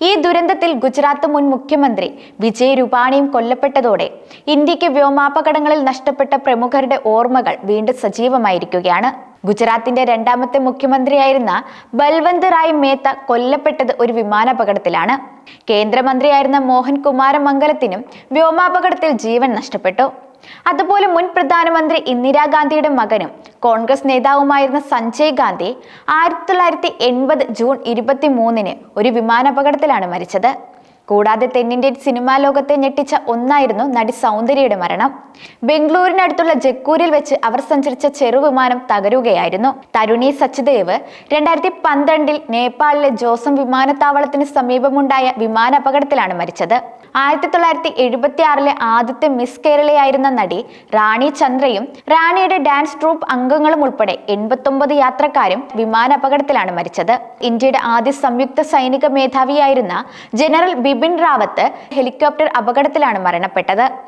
ഈ ദുരന്തത്തിൽ ഗുജറാത്ത് മുൻ മുഖ്യമന്ത്രി വിജയ് രൂപാണിയും കൊല്ലപ്പെട്ടതോടെ ഇന്ത്യക്ക് വ്യോമാപകടങ്ങളിൽ നഷ്ടപ്പെട്ട പ്രമുഖരുടെ ഓർമ്മകൾ വീണ്ടും സജീവമായിരിക്കുകയാണ്. ഗുജറാത്തിന്റെ രണ്ടാമത്തെ മുഖ്യമന്ത്രിയായിരുന്ന ബൽവന്ത് റായ് മേത്ത കൊല്ലപ്പെട്ടത് ഒരു വിമാനാപകടത്തിലാണ്. കേന്ദ്രമന്ത്രിയായിരുന്ന മോഹൻ കുമാരമംഗലത്തിനും വ്യോമാപകടത്തിൽ ജീവൻ നഷ്ടപ്പെട്ടു. അതുപോലെ മുൻ പ്രധാനമന്ത്രി ഇന്ദിരാഗാന്ധിയുടെ മകനും കോൺഗ്രസ് നേതാവുമായിരുന്ന സഞ്ജയ് ഗാന്ധി 1980 ജൂൺ 23 ഒരു വിമാനാപകടത്തിലാണ് മരിച്ചത്. കൂടാതെ തെന്നിന്ത്യൻ സിനിമാ ലോകത്തെ ഞെട്ടിച്ച ഒന്നായിരുന്നു നടി സൗന്ദര്യയുടെ മരണം. ബംഗളൂരിനടുത്തുള്ള ജക്കൂരിൽ വെച്ച് അവർ സഞ്ചരിച്ച ചെറുവിമാനം തകരുകയായിരുന്നു. തരുണി സച്ദേവ് 2012 നേപ്പാളിലെ ജോസം വിമാനത്താവളത്തിന് സമീപമുണ്ടായ വിമാനാപകടത്തിലാണ് മരിച്ചത്. 1976 ആദ്യത്തെ മിസ് കേരളയായിരുന്ന നടി റാണി ചന്ദ്രയും റാണിയുടെ ഡാൻസ് ട്രൂപ്പ് അംഗങ്ങളും ഉൾപ്പെടെ 89 യാത്രക്കാരും വിമാനാപകടത്തിലാണ് മരിച്ചത്. ഇന്ത്യയുടെ ആദ്യ സംയുക്ത സൈനിക മേധാവിയായിരുന്ന ജനറൽ ബിപിൻ റാവത്ത് ഹെലികോപ്റ്റർ അപകടത്തിലാണ് മരണപ്പെട്ടത്.